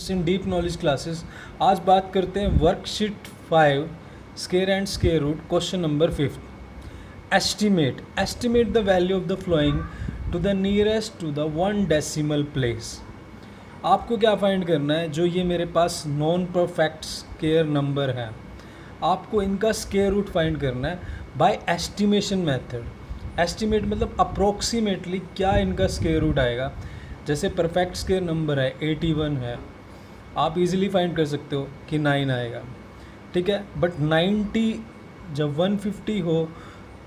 Students in deep knowledge classes. आज बात करते हैं worksheet 5 square and square root question number 5। Estimate the value of the following to the nearest to the 1 decimal place. आपको क्या find करना है, जो ये मेरे पास नॉन परफेक्ट स्क्वायर नंबर है, आपको इनका स्क्वायर रूट फाइंड करना है बाय एस्टिमेशन मेथड। एस्टिमेट मतलब अप्रोक्सीमेटली क्या इनका स्क्वायर रूट आएगा। जैसे परफेक्ट स्क्वायर नंबर है 81 है, आप इजीली फाइंड कर सकते हो कि 9 आएगा, ठीक है। बट 90 जब 150 हो,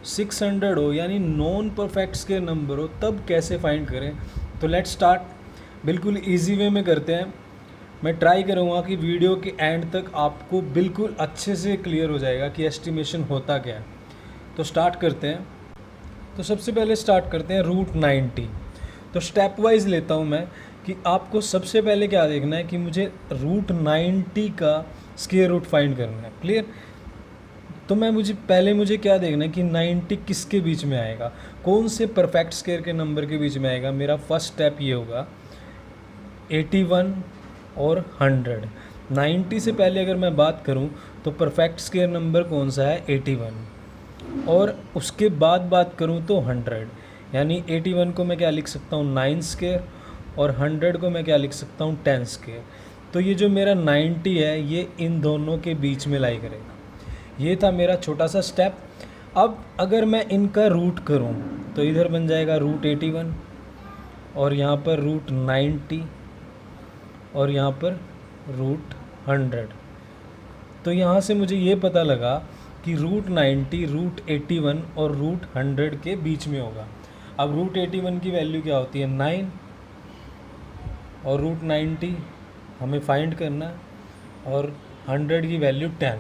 600 हो, यानी नॉन परफेक्ट स्क्वायर नंबर हो, तब कैसे फाइंड करें। तो लेट्स स्टार्ट। बिल्कुल इजी वे में करते हैं। मैं ट्राई करूँगा कि वीडियो के एंड तक आपको बिल्कुल अच्छे से क्लियर हो जाएगा कि एस्टिमेशन होता क्या है। तो स्टार्ट करते हैं। तो सबसे पहले स्टार्ट करते हैं रूट 90। तो स्टेप वाइज लेता हूँ मैं कि आपको सबसे पहले क्या देखना है कि मुझे रूट 90 का स्क्वायर रूट फाइंड करना है। क्लियर। तो मुझे क्या देखना है कि 90 किसके बीच में आएगा, कौन से परफेक्ट स्क्वायर के नंबर के बीच में आएगा। मेरा फर्स्ट स्टेप ये होगा 81 और 100। 90 से पहले अगर मैं बात करूं तो परफेक्ट स्क्वायर नंबर कौन सा है, 81। और उसके बाद बात करूं तो 100, यानी 81 को मैं क्या लिख सकता हूँ 9 स्क्वायर, और 100 को मैं क्या लिख सकता हूँ 10 स्क्वायर। तो ये जो मेरा 90 है ये इन दोनों के बीच में लाई करेगा। ये था मेरा छोटा सा स्टेप। अब अगर मैं इनका रूट करूं तो इधर बन जाएगा रूट 81, और यहाँ पर रूट 90, और यहाँ पर रूट 100। तो यहाँ से मुझे ये पता लगा कि रूट 90 रूट 81 और रूट 100 के बीच में होगा। अब रूट 81 की वैल्यू क्या होती है 9, और रूट 90 हमें फाइंड करना, और 100 की वैल्यू 10।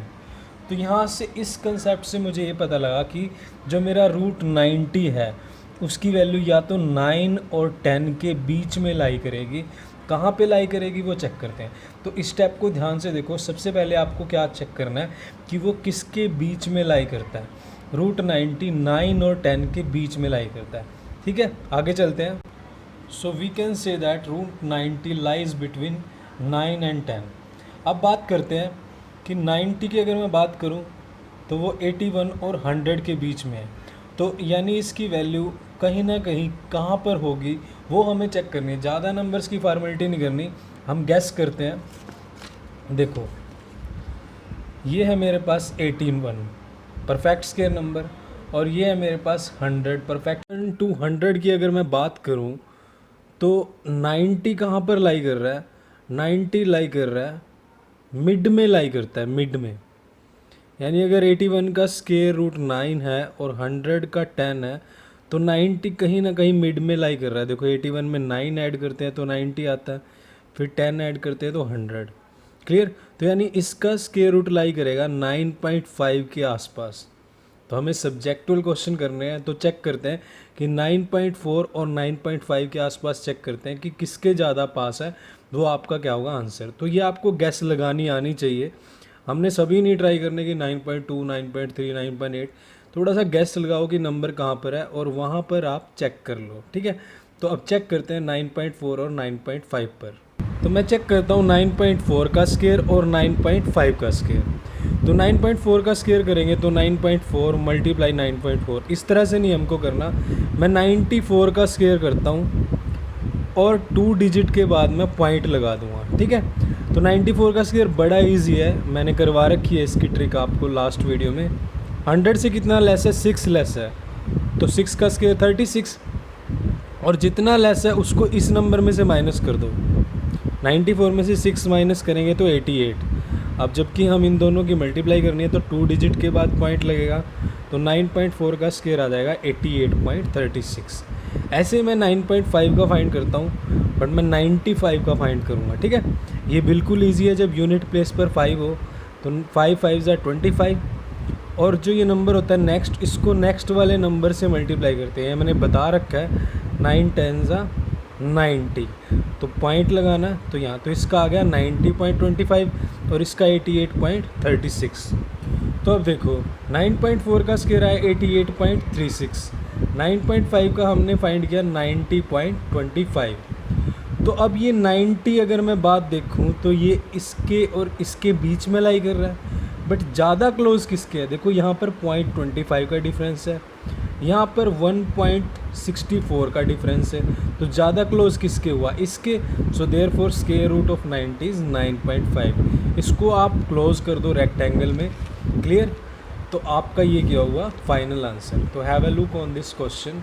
तो यहाँ से इस कंसेप्ट से मुझे ये पता लगा कि जो मेरा रूट 90 है उसकी वैल्यू या तो 9 और 10 के बीच में लाई करेगी। कहाँ पे लाई करेगी वो चेक करते हैं। तो इस स्टेप को ध्यान से देखो। सबसे पहले आपको क्या चेक करना है कि वो किसके बीच में लाई करता है। रूट 90 9 और 10 के बीच में लाई करता है, ठीक है। आगे चलते हैं। So we can say that root 90 lies between 9 and 10। अब बात करते हैं कि 90 की अगर मैं बात करूं तो वो 81 और 100 के बीच में है। तो यानी इसकी वैल्यू कहीं ना कहीं कहाँ पर होगी वो हमें चेक करनी है। ज़्यादा नंबर्स की फॉर्मेलिटी नहीं करनी, हम गैस करते हैं। देखो ये है मेरे पास 81 परफेक्ट स्क्वायर नंबर, और ये है मेरे पास 100 परफेक्ट। टू 100 की अगर मैं बात करूं तो 90 कहाँ पर लाई कर रहा है, 90 लाई कर रहा है मिड में लाई करता है, मिड में। यानी अगर 81 का स्क्वायर रूट 9 है और 100 का 10 है तो 90 कहीं ना कहीं मिड में लाई कर रहा है। देखो 81 में 9 ऐड करते हैं तो 90 आता है, फिर 10 ऐड करते हैं तो 100। क्लियर। तो यानी इसका स्क्वायर रूट लाई करेगा 9.5 के आसपास। तो हमें सब्जेक्टुअल क्वेश्चन करने हैं, तो चेक करते हैं कि 9.4 और 9.5 के आसपास चेक करते हैं कि किसके ज़्यादा पास है, वो आपका क्या होगा आंसर। तो ये आपको गैस लगानी आनी चाहिए। हमने सभी नहीं ट्राई करने की 9.2 9.3 9.8। थोड़ा सा गैस लगाओ कि नंबर कहाँ पर है, और वहाँ पर आप चेक कर लो, ठीक है। तो अब चेक करते हैं 9.4 और 9.5 पर। तो मैं चेक करता हूँ 9.4 का स्क्वायर और 9.5 का स्क्वायर। तो 9.4 का स्क्वायर करेंगे तो 9.4 मल्टीप्लाई 9.4, इस तरह से नहीं हमको करना। मैं 94 का स्क्वायर करता हूँ और 2 डिजिट के बाद मैं पॉइंट लगा दूंगा, ठीक है। तो 94 का स्क्वायर बड़ा इजी है, मैंने करवा रखी है इसकी ट्रिक आपको लास्ट वीडियो में। 100 से कितना लेस है, 6 लेस है, तो 6 का स्क्वायर 36, और जितना लेस है उसको इस नंबर में से माइनस कर दो। 94 में से 6 माइनस करेंगे तो 88। अब जबकि हम इन दोनों की मल्टीप्लाई करनी है तो 2 डिजिट के बाद पॉइंट लगेगा, तो 9.4 का स्क्वायर आ जाएगा 88.36। ऐसे मैं 9.5 का फाइंड करता हूँ, बट मैं 95 का फाइंड करूँगा, ठीक है। ये बिल्कुल इजी है। जब यूनिट प्लेस पर 5 हो तो 5 5 25, और जो ये नंबर होता है नेक्स्ट, इसको नेक्स्ट वाले नंबर से मल्टीप्लाई करते हैं। मैंने बता रखा है 9 10 90, तो पॉइंट लगाना। तो यहाँ तो इसका आ गया 90.25 और इसका 88.36। तो अब देखो 9.4 का स्क्वायर आया 88.36, 9.5 का हमने फाइंड किया 90.25। तो अब ये 90 अगर मैं बात देखूं तो ये इसके और इसके बीच में लाई कर रहा है, बट ज़्यादा क्लोज किसके है? देखो यहाँ पर 0.25 का डिफरेंस है, यहाँ पर 1.64 का डिफरेंस है, तो ज़्यादा क्लोज किसके हुआ? इसके। So therefore square root of 90 is 9.5। इसको आप क्लोज कर दो रेक्टेंगल में। क्लियर? तो आपका ये क्या हुआ? Final answer. तो have a look on this question.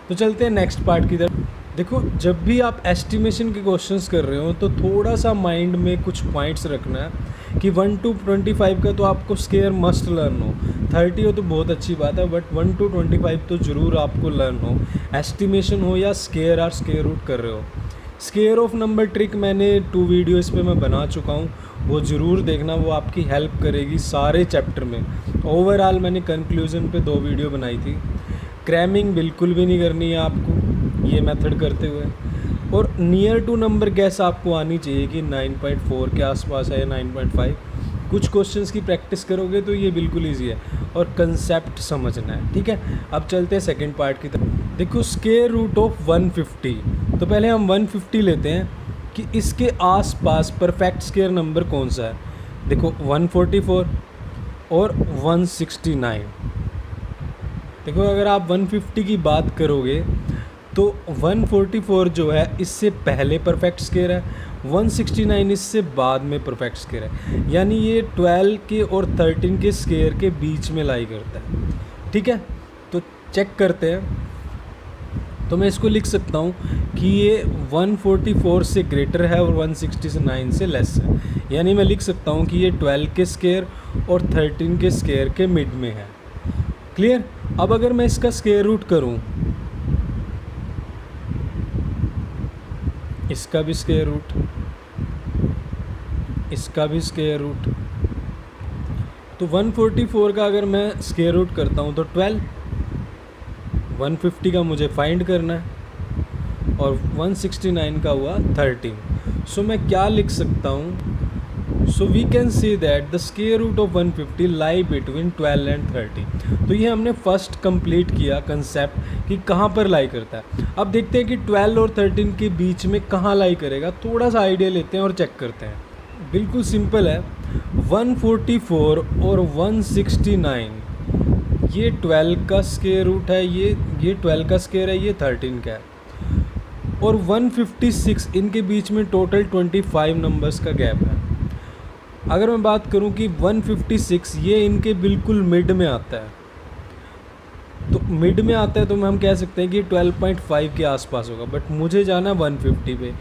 तो चलते हैं नेक्स्ट पार्ट की तरफ। देखो, जब भी आप एस्टिमेशन के क्वेश्चंस कर रहे हो तो थोड़ा सा माइंड में कुछ पॉइंट्स रखना है कि 1 to 25 का तो आपको स्क्वायर मस्ट लर्न हो। 30 हो तो बहुत अच्छी बात है, बट 1 to 25 तो ज़रूर आपको लर्न हो, एस्टिमेशन हो या स्क्वायर और स्क्वायर रूट कर रहे हो। स्क्वायर ऑफ नंबर ट्रिक मैंने 2 वीडियो इस पर मैं बना चुका हूँ, वो ज़रूर देखना, वो आपकी हेल्प करेगी सारे चैप्टर में। ओवरऑल मैंने कंक्लूजन पे 2 वीडियो बनाई थी। क्रैमिंग बिल्कुल भी नहीं करनी है आपको ये मेथड करते हुए, और नियर टू नंबर गैस आपको आनी चाहिए कि 9.4 के आसपास है या 9.5। कुछ क्वेश्चंस की प्रैक्टिस करोगे तो ये बिल्कुल ईजी है, और कंसेप्ट समझना है। ठीक है, अब चलते हैं सेकंड पार्ट की तरफ। देखो, स्क्वायर रूट ऑफ 150, तो पहले हम 150 लेते हैं कि इसके आसपास परफेक्ट स्क्वायर नंबर कौन सा है। देखो 144 और 169। देखो, अगर आप 150 की बात करोगे तो 144 जो है इससे पहले परफेक्ट स्क्वायर है, 169 इससे बाद में परफेक्ट स्क्वायर है, यानी ये 12 के और 13 के स्क्वायर के बीच में लाई करता है। ठीक है, तो चेक करते हैं। तो मैं इसको लिख सकता हूँ कि ये 144 से ग्रेटर है और 169 से लेस है, यानी मैं लिख सकता हूँ कि ये 12 के स्क्वायर और 13 के स्क्वायर के मिड में है। क्लियर? अब अगर मैं इसका स्क्वायर रूट करूं, इसका भी स्क्वायर रूट, इसका भी स्क्वायर रूट, तो 144 का अगर मैं स्क्वायर रूट करता हूं तो 12, 150 का मुझे फाइंड करना है, और 169 का हुआ 13। सो मैं क्या लिख सकता हूं? So we can see that the square root of 150 lie between 12 and 30। तो ये हमने फर्स्ट कंप्लीट किया कंसेप्ट कि कहाँ पर लाई करता है। अब देखते हैं कि 12 और 13 के बीच में कहाँ लाई करेगा। थोड़ा सा आइडिया लेते हैं और चेक करते हैं। बिल्कुल सिंपल है, 144 और 169 ये 12 का स्क्वायर रूट है, ये 12 का स्क्वायर है, ये 13 का है, और 156 इनके बीच में टोटल 25 नंबर्स का गैप है। अगर मैं बात करूं कि 156 ये इनके बिल्कुल मिड में आता है, तो मिड में आता है तो हम कह सकते हैं कि 12.5 के आसपास होगा, बट मुझे जाना 150 पे,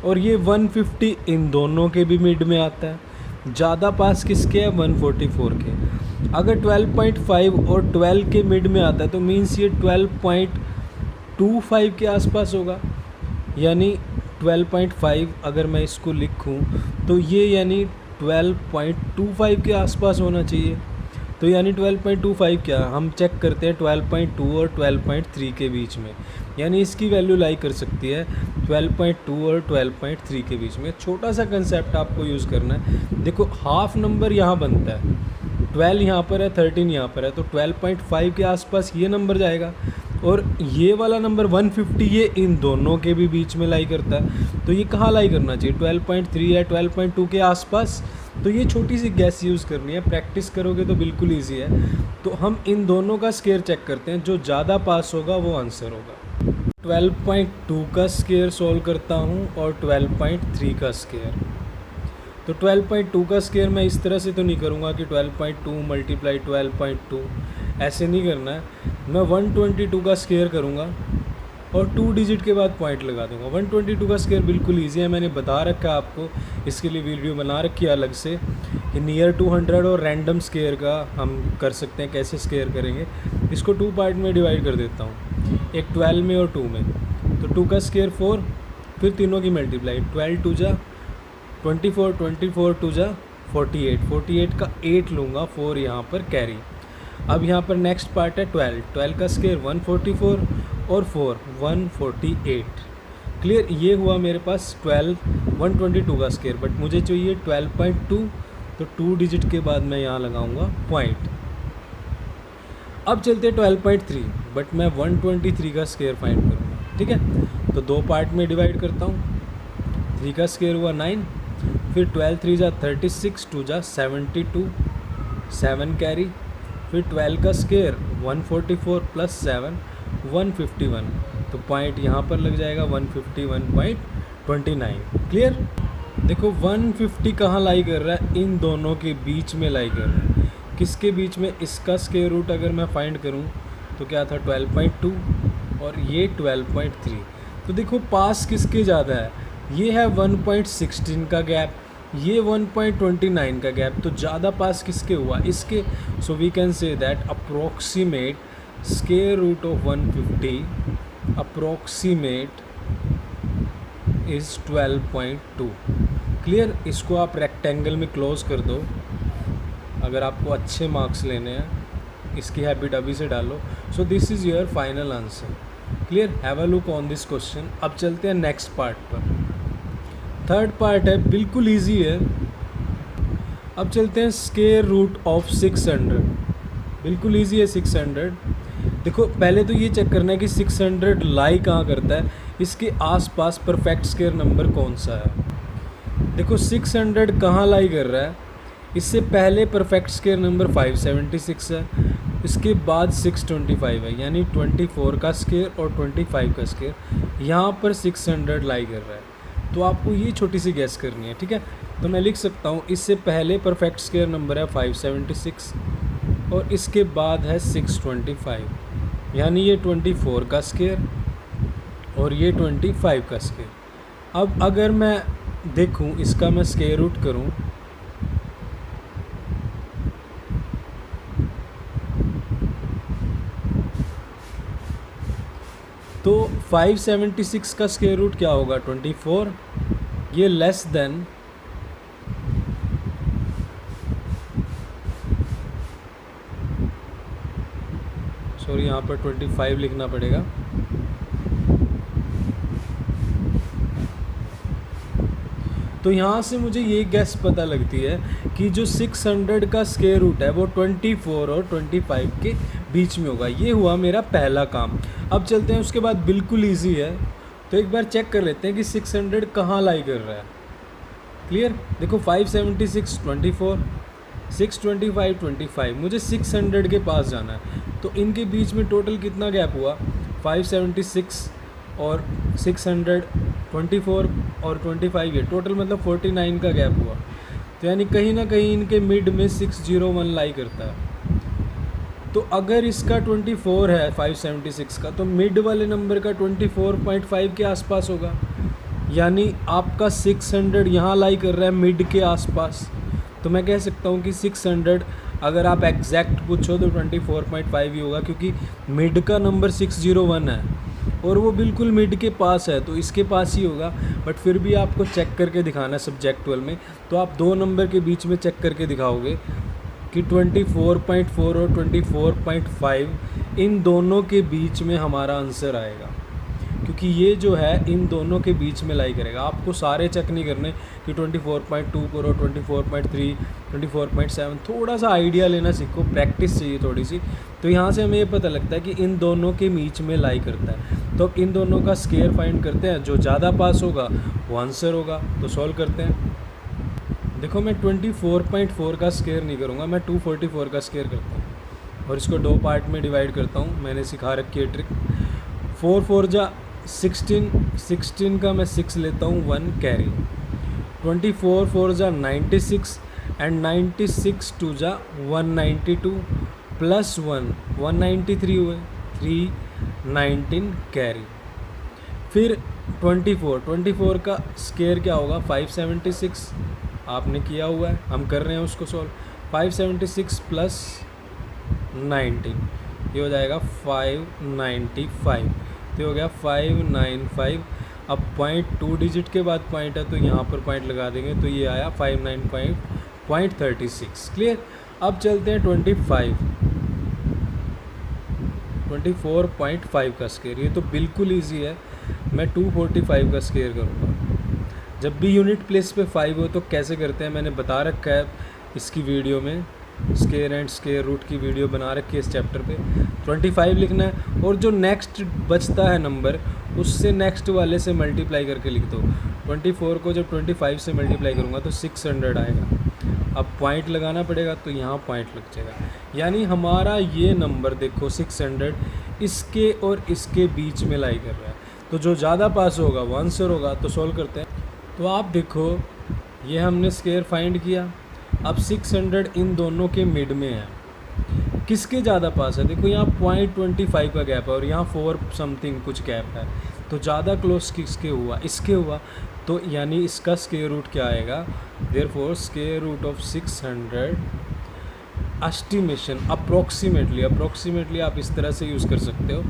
और ये 150 इन दोनों के भी मिड में आता है। ज़्यादा पास किसके है? 144 के। अगर 12.5 और 12 के मिड में आता है तो मीन्स ये 12.25 के आसपास होगा, यानी 12.5 अगर मैं इसको लिखूं तो ये यानी 12.25 के आसपास होना चाहिए। तो यानी 12.25 क्या, हम चेक करते हैं 12.2 और 12.3 के बीच में, यानी इसकी वैल्यू लाई कर सकती है 12.2 और 12.3 के बीच में। छोटा सा कंसेप्ट आपको यूज़ करना है। देखो, हाफ नंबर यहाँ बनता है, 12 यहाँ पर है, 13 यहाँ पर है, तो 12.5 के आसपास ये नंबर जाएगा, और ये वाला नंबर 150 ये इन दोनों के भी बीच में लाई करता है। तो ये कहाँ लाई करना चाहिए? 12.3 या 12.2 के आसपास। तो ये छोटी सी गैस यूज़ करनी है, प्रैक्टिस करोगे तो बिल्कुल ईजी है। तो हम इन दोनों का स्क्वायर चेक करते हैं, जो ज़्यादा पास होगा वो आंसर होगा। 12.2 का स्क्वायर सॉल्व करता हूँ और 12.3 का स्क्वायर। तो 12.2 का स्क्वायर मैं इस तरह से तो नहीं करूँगा कि 12.2 × 12.2, ऐसे नहीं करना है। मैं 122 का स्क्वायर करूँगा और 2 डिजिट के बाद पॉइंट लगा दूंगा। 122 का स्क्वायर बिल्कुल ईजी है, मैंने बता रखा है आपको, इसके लिए वीडियो बना रखी है अलग से कि नियर 200 और रैंडम स्क्वायर का हम कर सकते हैं, कैसे स्क्वायर करेंगे। इसको 2 पार्ट में डिवाइड कर देता हूँ, एक 12 में और 2 में। तो 2 का स्क्वायर 4, फिर तीनों की मल्टीप्लाई, 12 2 जा 24, 24 2 जा 48, 48 का 8 लूँगा, 4 यहाँ पर कैरी। अब यहाँ पर नेक्स्ट पार्ट है 12, 12 का स्क्वायर 144 और 4 148। क्लियर? ये हुआ मेरे पास 122 का स्क्वायर, बट मुझे चाहिए 12.2, तो 2 डिजिट के बाद मैं यहाँ लगाऊंगा पॉइंट। अब चलते हैं 12.3, बट मैं 123 का स्क्वायर फाइंड करूँगा। ठीक है। तो 2 पार्ट में डिवाइड करता हूँ। 3 का स्क्वायर हुआ 9, फिर 12 3 जा 36, 2 जा 72, 7 कैरी, फिर 12 का स्क्वायर 144 प्लस 7 151, तो पॉइंट यहाँ पर लग जाएगा 151.29। क्लियर। देखो 150 कहाँ लाई कर रहा है, इन दोनों के बीच में लाई कर रहा है। किसके बीच में, इसका स्क्वायर रूट अगर मैं फाइंड करूँ तो क्या था 12.2 और ये 12.3। तो देखो पास किसके ज़्यादा है, ये है 1.16 का गैप, ये 1.29 का गैप, तो ज़्यादा पास किसके हुआ, इसके। So we can say that approximate square root of 150 approximate is 12.2। Clear. इसको आप रेक्टेंगल में क्लोज कर दो अगर आपको अच्छे मार्क्स लेने हैं, इसकी हैबिट अभी से डालो। So this is your final answer. Clear. Have a look on this question. अब चलते हैं नेक्स्ट पार्ट पर। थर्ड पार्ट है, बिल्कुल ईजी है। अब चलते हैं स्क्वायर रूट ऑफ 600। बिल्कुल ईजी है 600। देखो पहले तो ये चेक करना है कि 600 लाई कहाँ करता है, इसके आसपास परफेक्ट स्क्वायर नंबर कौन सा है। देखो 600 कहाँ लाई कर रहा है, इससे पहले परफेक्ट स्क्वायर नंबर 576 है, इसके बाद 625 है, यानी 24 का स्क्वायर और 25 का स्क्वायर, यहाँ पर 600 लाई कर रहा है। तो आपको ये छोटी सी गैस करनी है, ठीक है। तो मैं लिख सकता हूँ, इससे पहले परफेक्ट स्क्वायर नंबर है 576 और इसके बाद है 625, यानी ये 24 का स्क्वायर और ये 25 का स्क्वायर। अब अगर मैं देखूँ, इसका मैं स्क्वायर रूट करूँ तो 576 का स्क्वायर रूट क्या होगा 24, ये लेस देन सॉरी यहाँ पर 25 लिखना पड़ेगा। तो यहाँ से मुझे ये गैस पता लगती है कि जो 600 का स्क्वायर रूट है वो 24 और 25 के बीच में होगा। ये हुआ मेरा पहला काम। अब चलते हैं उसके बाद, बिल्कुल इजी है। तो एक बार चेक कर लेते हैं कि 600 कहाँ लाई कर रहा है। क्लियर। देखो 576 24, 625 25, मुझे 600 के पास जाना है। तो इनके बीच में टोटल कितना गैप हुआ, 576 और 600, 24 और 25, ये टोटल मतलब 49 का गैप हुआ। तो यानी कहीं ना कहीं इनके मिड में 601 लाई करता है। तो अगर इसका 24 है 576 का, तो मिड वाले नंबर का 24.5 के आसपास होगा, यानी आपका 600 यहाँ लाई कर रहा है मिड के आसपास। तो मैं कह सकता हूँ कि 600 अगर आप एग्जैक्ट पूछो तो 24.5 ही होगा, क्योंकि मिड का नंबर 601 है और वो बिल्कुल मिड के पास है, तो इसके पास ही होगा। बट फिर भी आपको चेक करके दिखाना है सब्जेक्टुअल में, तो आप दो नंबर के बीच में चेक करके दिखाओगे कि 24.4 और 24.5 इन दोनों के बीच में हमारा आंसर आएगा, क्योंकि ये जो है इन दोनों के बीच में लाई करेगा। आपको सारे चेक नहीं करने कि 24.2 करो, 24.3, 24.7, थोड़ा सा आइडिया लेना सीखो, प्रैक्टिस चाहिए थोड़ी सी। तो यहाँ से हमें ये पता लगता है कि इन दोनों के बीच में लाई करता है। तो अब इन दोनों का स्क्वायर फाइंड करते हैं, जो ज़्यादा पास होगा वो आंसर होगा। तो सॉल्व करते हैं। देखो मैं 24.4 का स्क्वायर नहीं करूँगा, मैं 244 का स्क्वायर करता हूँ और इसको दो पार्ट में डिवाइड करता हूँ। मैंने सिखा रखी है ट्रिक। 4 4 जा 16, 16 का मैं 6 लेता हूँ, 1 कैरी। 24 4 जा 96 एंड 96 2 जा 192 प्लस 1 193 हुए, 319 कैरी। फिर 24 का स्क्वायर क्या होगा 576, आपने किया हुआ है, हम कर रहे हैं उसको सॉल्व। 576 प्लस 19, ये हो जाएगा 595, तो हो गया 595। अब पॉइंट 2 डिजिट के बाद पॉइंट है तो यहाँ पर पॉइंट लगा देंगे, तो ये आया 595.36। क्लियर। अब चलते हैं 24.5 का स्क्वायर। ये तो बिल्कुल इजी है, मैं 245 का स्क्वायर करूँगा। जब भी यूनिट प्लेस पे 5 हो तो कैसे करते हैं मैंने बता रखा है इसकी वीडियो में, स्केयर एंड स्केयर रूट की वीडियो बना रखी है इस चैप्टर पे। 25 लिखना है और जो नेक्स्ट बचता है नंबर उससे नेक्स्ट वाले से मल्टीप्लाई करके लिख दो। 24 को जब 25 से मल्टीप्लाई करूँगा तो 600 आएगा। अब पॉइंट लगाना पड़ेगा तो यहाँ पॉइंट लग जाएगा, यानी हमारा ये नंबर देखो 600 इसके और इसके बीच में लाई कर रहा है। तो जो ज़्यादा पास होगा वो आंसर होगा। तो सॉल्व करते हैं। तो आप देखो ये हमने स्केयर फाइंड किया। अब 600 इन दोनों के मिड में है, किसके ज़्यादा पास है? देखो यहाँ 0.25 का गैप है और यहाँ 4 समथिंग कुछ गैप है, तो ज़्यादा क्लोज किसके हुआ? इसके हुआ। तो यानी इसका स्क्वायर रूट क्या आएगा? Therefore square root of 600 estimation approximately आप इस तरह से यूज़ कर सकते हो,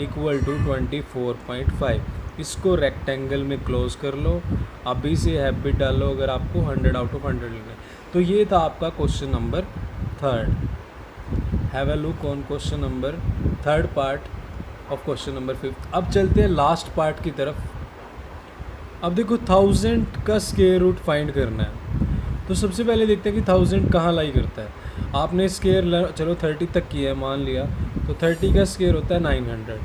इक्वल टू 24.5। इसको रेक्टेंगल में क्लोज कर लो, अभी से हैबिट डालो अगर आपको 100 आउट ऑफ 100 लेना है। तो ये था आपका question number 3। Have a look on question number 3 part of question number 5। अब चलते हैं लास्ट पार्ट की तरफ। अब देखो 1000 का स्क्वायर रूट फाइंड करना है। तो सबसे पहले देखते हैं कि 1000 कहाँ लाई करता है। आपने स्क्वायर चलो 30 तक किया है मान लिया, तो 30 का स्क्वायर होता है 900,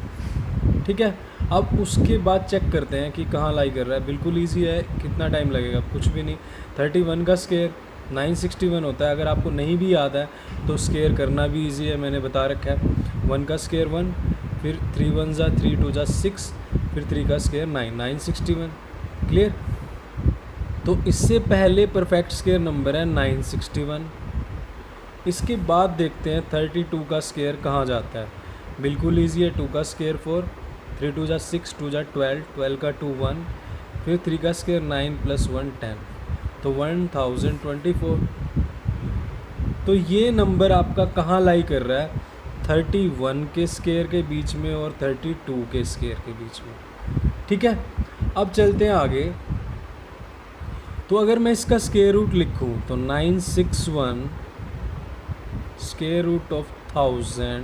ठीक है। अब उसके बाद चेक करते हैं कि कहाँ लाई कर रहा है। बिल्कुल ईजी है, कितना टाइम लगेगा? कुछ भी नहीं। 31 का स्क्वायर 961 होता है। अगर आपको नहीं भी याद है तो स्क्वायर करना भी ईजी है, मैंने बता रखा है। 1 का स्क्वायर 1, फिर 3 1 जा 3 2 जा 6, फिर 3 का स्क्वायर 9, 961। क्लियर? तो इससे पहले परफेक्ट स्क्वायर नंबर है 961। इसके बाद देखते हैं 32 का स्क्वायर कहाँ जाता है। बिल्कुल ईजी है। 2 का स्क्वायर 4, 3 2 जा 6, 2 जा 12, 12 का 2 1, फिर 3 का स्क्वायर 9 + 1 10, तो 1024। तो ये नंबर आपका कहाँ लाई कर रहा है? 31 के स्क्वायर के बीच में और 32 के स्क्वायर के बीच में, ठीक है। अब चलते हैं आगे। तो अगर मैं इसका स्क्वायर रूट लिखूं तो 961 स्क्वायर रूट ऑफ 1000,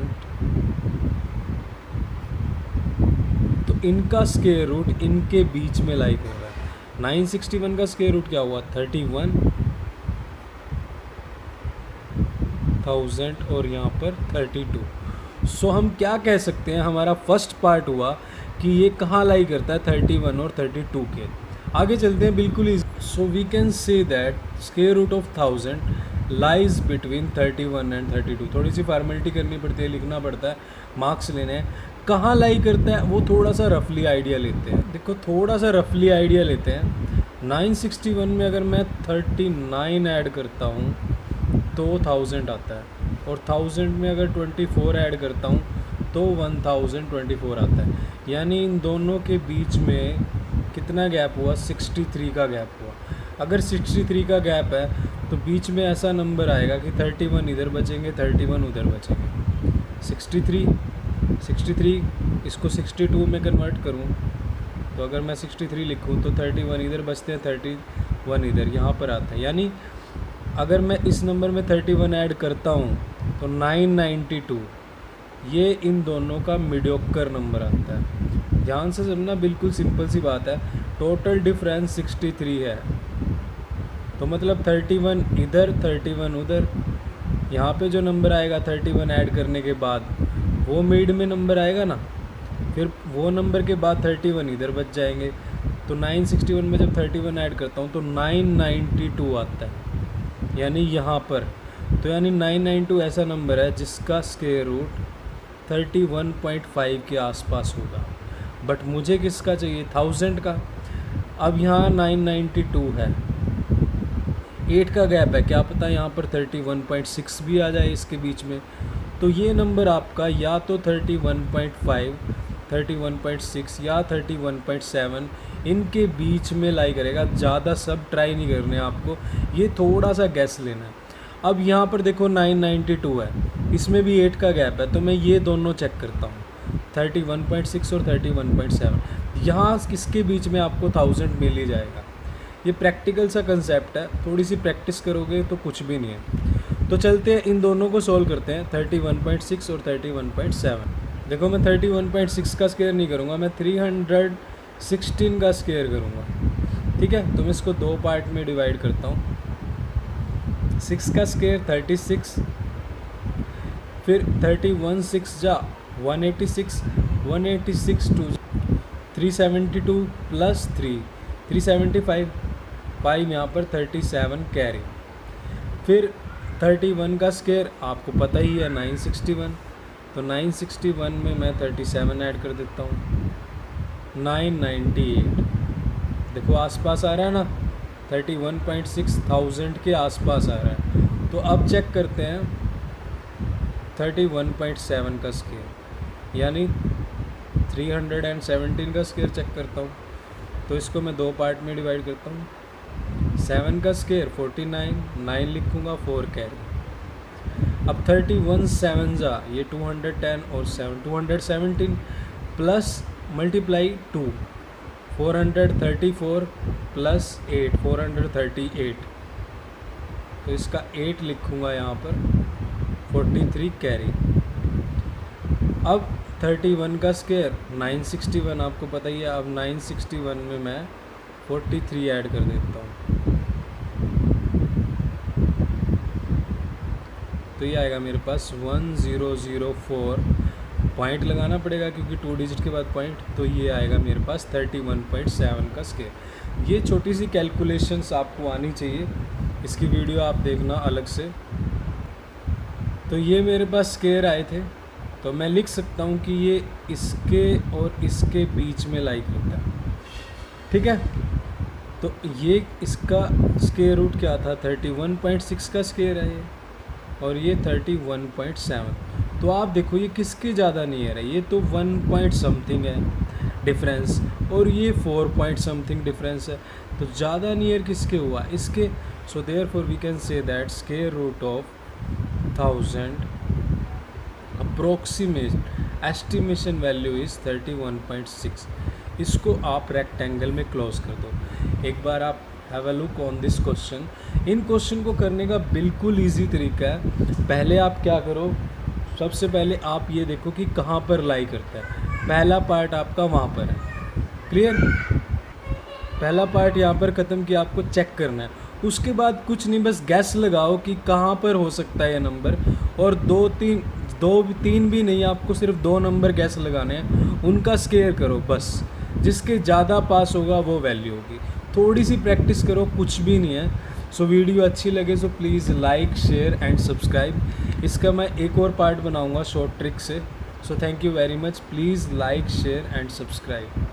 तो इनका स्क्वायर रूट इनके बीच में लाई कर रहा है। 961 का स्क्वायर रूट क्या हुआ? 31,000 और यहाँ पर 32। सो हम क्या कह सकते हैं, हमारा फर्स्ट पार्ट हुआ कि ये कहाँ लाई करता है? 31 और 32 के। आगे चलते हैं। बिल्कुल easy. So we can say that square root of 1000 lies between 31 and 32। थोड़ी सी फॉर्मेलिटी करनी पड़ती है, लिखना पड़ता है, मार्क्स लेने हैं। कहाँ लाई करता है वो थोड़ा सा रफली आइडिया लेते हैं। देखो थोड़ा सा रफली आइडिया लेते हैं। 961 में अगर मैं 39 ऐड करता हूँ तो 1000 आता है, और 1000 में अगर 24 ऐड करता हूँ तो 1024 आता है। यानी इन दोनों के बीच में कितना गैप हुआ? 63 का गैप हुआ। अगर 63 का गैप है तो बीच में ऐसा नंबर आएगा कि 31 इधर बचेंगे, 31 उधर बचेंगे। 63 इसको 62 में कन्वर्ट करूँ तो अगर मैं 63 लिखूँ तो 31 इधर बचते हैं, 31 इधर यहाँ पर आता है। यानी अगर मैं इस नंबर में 31 ऐड करता हूँ तो 992, ये इन दोनों का मीडियोकर नंबर आता है। ध्यान से समझना, बिल्कुल सिंपल सी बात है। टोटल डिफरेंस 63 है, तो मतलब 31 इधर 31 उधर। यहाँ पे जो नंबर आएगा 31 ऐड करने के बाद वो मिड में नंबर आएगा ना, फिर वो नंबर के बाद 31 इधर बच जाएंगे। तो 961 में जब 31 ऐड करता हूँ तो 992 आता है, यानी यहाँ पर। तो यानी 992 ऐसा नंबर है जिसका स्क्वायर रूट 31.5 के आसपास होगा। बट मुझे किसका चाहिए? 1000 का। अब यहाँ 992 है, 8 का गैप है, क्या पता यहाँ पर 31.6 भी आ जाए इसके बीच में। तो ये नंबर आपका या तो 31.5, 31.6 या 31.7 इनके बीच में लाई करेगा। ज़्यादा सब ट्राई नहीं करने आपको, ये थोड़ा सा गैस लेना है। अब यहाँ पर देखो 992 है, इसमें भी 8 का गैप है, तो मैं ये दोनों चेक करता हूँ, 31.6 और 31.7। यहाँ किसके बीच में आपको 1000 मिल ही जाएगा। ये प्रैक्टिकल सा कंसेप्ट है, थोड़ी सी प्रैक्टिस करोगे तो कुछ भी नहीं है। तो चलते हैं इन दोनों को सॉल्व करते हैं, 31.6 और 31.7। देखो मैं 31.6 का स्क्वायर नहीं करूँगा, मैं 316 का स्क्वायर करूँगा, ठीक है। तो मैं इसको 2 पार्ट में डिवाइड करता हूँ। 6 का स्केयर 36, फिर 31 6 जा 186, 186 टू 372 प्लस 3 375, 5 यहाँ पर 37 कैरी। फिर 31 का स्केयर आपको पता ही है 961, तो 961 में मैं 37 ऐड कर देता हूँ, 998। देखो आसपास आ रहा है ना, 31.6 थाउजेंड के आसपास आ रहा है। तो अब चेक करते हैं 31.7 का स्केयर, यानी 317 का स्केयर चेक करता हूँ। तो इसको मैं दो पार्ट में डिवाइड करता हूँ। 7 का स्केयर 49, 9 लिखूँगा, 4 कैरी। अब 31 7 जा ये 210 और 7 217 प्लस मल्टीप्लाई 2 434 प्लस 8 438, तो इसका 8 लिखूँगा यहाँ पर, 43 कैरी। अब 31 का स्केयर 961 आपको पता ही है। अब 961 में मैं 43 ऐड कर देता हूँ, तो ये आएगा मेरे पास 1004। पॉइंट लगाना पड़ेगा क्योंकि 2 डिजिट के बाद पॉइंट, तो ये आएगा मेरे पास 31.7 का स्केयर। ये छोटी सी कैलकुलेशंस आपको आनी चाहिए, इसकी वीडियो आप देखना अलग से। तो ये मेरे पास स्केयर आए थे, तो मैं लिख सकता हूँ कि ये इसके और इसके बीच में लाई करता है, ठीक है। तो ये इसका स्केयर रूट क्या था, 31.6 का स्केयर है ये, और ये 31.7। तो आप देखो ये किसके ज़्यादा नियर है, ये तो 1 पॉइंट समथिंग है डिफरेंस, और ये 4 पॉइंट समथिंग डिफरेंस है। तो ज़्यादा नियर किसके हुआ, इसके। So therefore we can say that square root of 1000 approximate estimation value is 31.6। इसको आप रेक्टेंगल में क्लोज कर दो। एक बार आप have a look on this question. In question को करने का बिल्कुल ईजी तरीका है। पहले आप क्या करो, सबसे पहले आप ये देखो कि कहाँ पर लाई करता है। पहला पार्ट आपका वहाँ पर है, क्लियर। पहला पार्ट यहाँ पर ख़त्म किया, आपको चेक करना है। उसके बाद कुछ नहीं, बस गैस लगाओ कि कहाँ पर हो सकता है ये नंबर, और दो तीन भी नहीं, आपको सिर्फ 2 नंबर गैस लगाने हैं, उनका स्केयर करो बस। जिसके ज़्यादा पास होगा वो वैल्यू होगी। थोड़ी सी प्रैक्टिस करो, कुछ भी नहीं है। सो वीडियो अच्छी लगे so please like share and subscribe. इसका मैं एक और पार्ट बनाऊंगा शॉर्ट ट्रिक से। So thank you very much, please like share and subscribe.